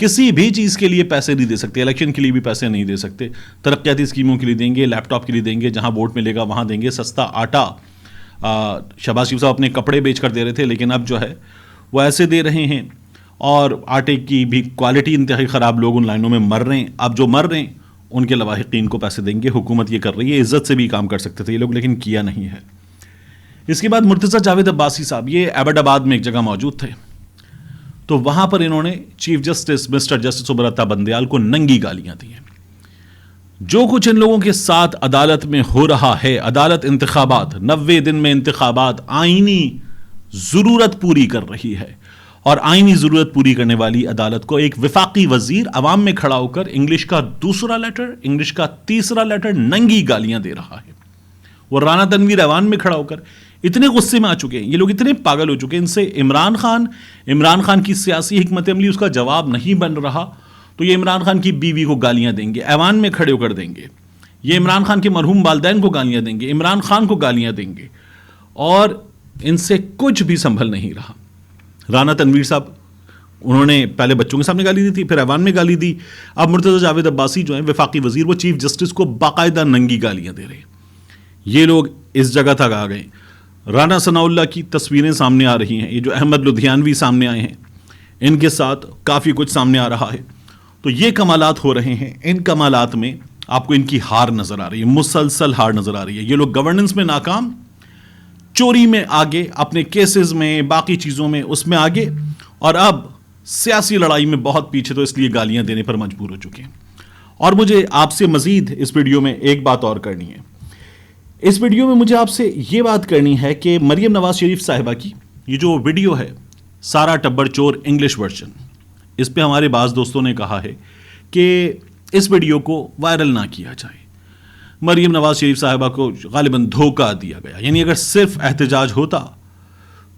کسی بھی چیز کے لیے پیسے نہیں دے سکتے, الیکشن کے لیے بھی پیسے نہیں دے سکتے, ترقیاتی اسکیموں کے لیے دیں گے, لیپ ٹاپ کے لیے دیں گے, جہاں ووٹ ملے گا وہاں دیں گے, سستا آٹا. شہباز شریف صاحب اپنے کپڑے بیچ کر دے رہے تھے, لیکن اب جو ہے وہ ایسے دے رہے ہیں, اور آٹے کی بھی کوالٹی انتہائی خراب, لوگ ان لائنوں میں مر رہے ہیں. اب جو مر رہے ہیں ان کے لواحقین کو پیسے دیں گے, حکومت یہ کر رہی ہے. عزت سے بھی کام کر سکتے تھے یہ لوگ, لیکن کیا نہیں ہے. اس کے بعد مرتضیٰ جاوید عباسی صاحب یہ ایبٹ آباد میں ایک جگہ موجود تھے, تو وہاں پر انہوں نے چیف جسٹس مسٹر جسٹس عبرتا بندیال کو ننگی گالیاں دی ہیں. جو کچھ ان لوگوں کے ساتھ عدالت میں ہو رہا ہے, عدالت انتخابات 90 دن میں انتخابات آئینی ضرورت پوری کر رہی ہے, اور آئینی ضرورت پوری کرنے والی عدالت کو ایک وفاقی وزیر عوام میں کھڑا ہو کر انگلش کا دوسرا لیٹر, انگلش کا تیسرا لیٹر ننگی گالیاں دے رہا ہے. وہ رانا تنویر ایوان میں کھڑا ہو کر اتنے غصے میں آ چکے ہیں, یہ لوگ اتنے پاگل ہو چکے ہیں, ان سے عمران خان کی سیاسی حکمت عملی اس کا جواب نہیں بن رہا, تو یہ عمران خان کی بیوی کو گالیاں دیں گے, ایوان میں کھڑے ہو کر دیں گے. یہ عمران خان کے مرحوم والدین کو گالیاں دیں گے, عمران خان کو گالیاں دیں گے, اور ان سے کچھ بھی سنبھل نہیں رہا. رانا تنویر صاحب انہوں نے پہلے بچوں کے سامنے گالی دی تھی, پھر ایوان میں گالی دی. اب مرتضیٰ جاوید عباسی جو ہیں وفاقی وزیر, وہ چیف جسٹس کو باقاعدہ ننگی گالیاں دے رہے ہیں. یہ لوگ اس جگہ تک آ گئے. رانا ثناء اللہ کی تصویریں سامنے آ رہی ہیں, یہ جو احمد لدھیانوی سامنے آئے ہیں, ان کے ساتھ کافی کچھ سامنے آ رہا ہے. تو یہ کمالات ہو رہے ہیں. ان کمالات میں آپ کو ان کی ہار نظر آ رہی ہے, مسلسل ہار نظر آ رہی ہے. یہ لوگ گورننس میں ناکام, چوری میں آگے, اپنے کیسز میں, باقی چیزوں میں اس میں آگے, اور اب سیاسی لڑائی میں بہت پیچھے, تو اس لیے گالیاں دینے پر مجبور ہو چکے ہیں. اور مجھے آپ سے مزید اس ویڈیو میں ایک بات اور کرنی ہے. اس ویڈیو میں مجھے آپ سے یہ بات کرنی ہے کہ مریم نواز شریف صاحبہ کی یہ جو ویڈیو ہے, سارا ٹبر چور انگلش ورژن, اس پہ ہمارے بعض دوستوں نے کہا ہے کہ اس ویڈیو کو وائرل نہ کیا جائے. مریم نواز شریف صاحبہ کو غالباً دھوکہ دیا گیا. یعنی اگر صرف احتجاج ہوتا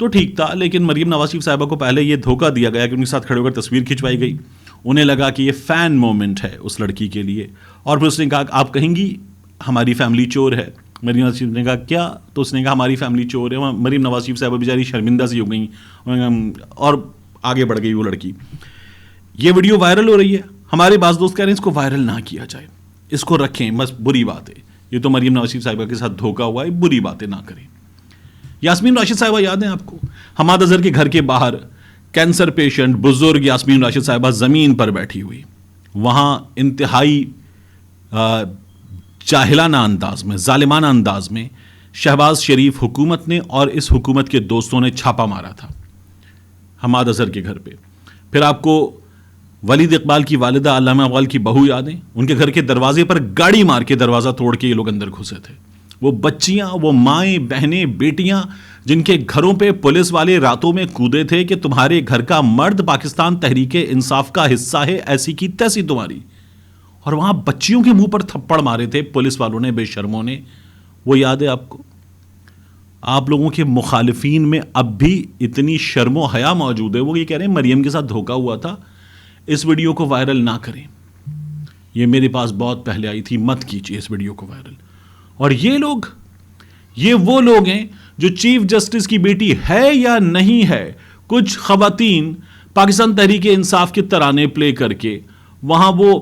تو ٹھیک تھا, لیکن مریم نواز شریف صاحبہ کو پہلے یہ دھوکہ دیا گیا کہ ان کے ساتھ کھڑے ہو کر تصویر کھنچوائی گئی. انہیں لگا کہ یہ فین مومنٹ ہے اس لڑکی کے لیے, اور پھر اس نے کہا آپ کہیں گی ہماری فیملی چور ہے. مریم نواز شریف نے کہا کیا؟ تو اس نے کہا ہماری فیملی چور ہے. مریم نواز شریف صاحبہ بیچاری شرمندہ سی ہو گئیں, اور آگے بڑھ گئی وہ لڑکی. یہ ویڈیو وائرل ہو رہی ہے. ہمارے بعض دوست کہہ رہے ہیں اس کو وائرل نہ کیا جائے, اس کو رکھیں, بس بری بات ہے. یہ تو مریم نواز شریف صاحبہ کے ساتھ دھوکہ ہوا ہے, بری باتیں نہ کریں. یاسمین راشد صاحبہ یاد ہیں آپ کو, حماد اظہر کے گھر کے باہر کینسر پیشنٹ بزرگ یاسمین راشد صاحبہ زمین پر بیٹھی ہوئی, وہاں انتہائی جاہلانہ انداز میں, ظالمانہ انداز میں شہباز شریف حکومت نے اور اس حکومت کے دوستوں نے چھاپا مارا تھا حماد اظہر کے گھر پہ. پھر آپ کو ولید اقبال کی والدہ علامہ اقبال کی بہو یادیں, ان کے گھر کے دروازے پر گاڑی مار کے دروازہ توڑ کے یہ لوگ اندر گھسے تھے. وہ بچیاں, وہ مائیں, بہنیں, بیٹیاں جن کے گھروں پہ پولیس والے راتوں میں کودے تھے کہ تمہارے گھر کا مرد پاکستان تحریک انصاف کا حصہ ہے, ایسی کی تیسی تمہاری, اور وہاں بچیوں کے منہ پر تھپڑ مارے تھے پولیس والوں نے, بے شرموں نے. وہ یاد ہے آپ کو؟ آپ لوگوں کے مخالفین میں اب بھی اتنی شرم و حیا موجود ہے, وہ یہ کہہ رہے ہیں مریم کے ساتھ دھوکہ ہوا تھا, اس ویڈیو کو وائرل نہ کریں. یہ میرے پاس بہت پہلے آئی تھی, مت کیجیے اس ویڈیو کو وائرل. اور یہ وہ لوگ ہیں جو چیف جسٹس کی بیٹی ہے یا نہیں ہے, کچھ خواتین پاکستان تحریک انصاف کے ترانے پلے کر کے وہاں وہ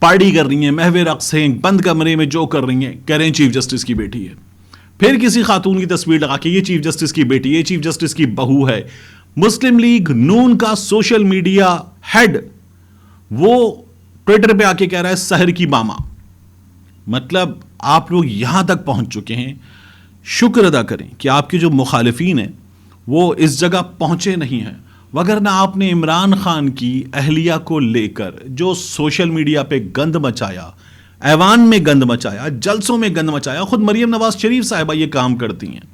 پارٹی کر رہی ہیں, محو رقص ہیں, بند کمرے میں جو کر رہی ہیں, کہہ رہے ہیں چیف جسٹس کی بیٹی ہے. پھر کسی خاتون کی تصویر لگا کے یہ چیف جسٹس کی بیٹی, یہ چیف جسٹس کی بہو ہے. مسلم لیگ نون کا سوشل میڈیا ہیڈ وہ ٹویٹر پہ آ کے کہہ رہا ہے سحر کی ماما. مطلب آپ لوگ یہاں تک پہنچ چکے ہیں. شکر ادا کریں کہ آپ کے جو مخالفین ہیں وہ اس جگہ پہنچے نہیں ہیں, وگرنہ آپ نے عمران خان کی اہلیہ کو لے کر جو سوشل میڈیا پہ گند مچایا, ایوان میں گند مچایا, جلسوں میں گند مچایا. خود مریم نواز شریف صاحبہ یہ کام کرتی ہیں.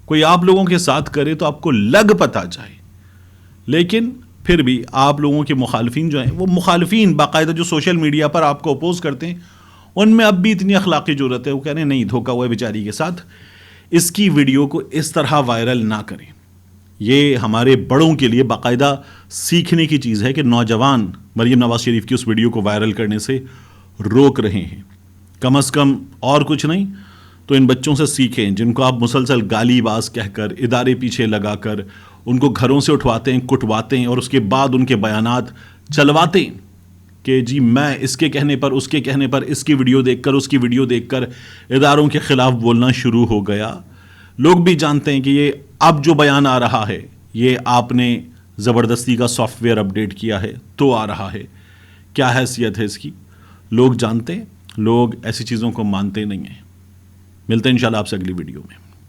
کوئی آپ لوگوں کے ساتھ کرے تو آپ کو لگ پتہ جائے. لیکن پھر بھی آپ لوگوں کے مخالفین جو ہیں, وہ مخالفین باقاعدہ جو سوشل میڈیا پر آپ کو اپوز کرتے ہیں, ان میں اب بھی اتنی اخلاقی ضرورت ہے. وہ کہہ رہے ہیں نہیں, دھوکہ ہوا ہے بیچاری کے ساتھ, اس کی ویڈیو کو اس طرح وائرل نہ کریں. یہ ہمارے بڑوں کے لیے باقاعدہ سیکھنے کی چیز ہے کہ نوجوان مریم نواز شریف کی اس ویڈیو کو وائرل کرنے سے روک رہے ہیں. کم از کم اور کچھ نہیں تو ان بچوں سے سیکھیں جن کو آپ مسلسل گالی باز کہہ کر, ادارے پیچھے لگا کر ان کو گھروں سے اٹھواتے ہیں, کٹواتے ہیں, اور اس کے بعد ان کے بیانات چلواتے کہ جی میں اس کے کہنے پر اس کے کہنے پر اس کی ویڈیو دیکھ کر اس کی ویڈیو دیکھ کر اداروں کے خلاف بولنا شروع ہو گیا. لوگ بھی جانتے ہیں کہ یہ اب جو بیان آ رہا ہے یہ آپ نے زبردستی کا سافٹ ویئر اپڈیٹ کیا ہے تو آ رہا ہے. کیا حیثیت ہے اس کی لوگ جانتے ہیں, لوگ ایسی چیزوں کو مانتے نہیں ہیں. ملتے ہیں انشاءاللہ آپ سے اگلی ویڈیو میں.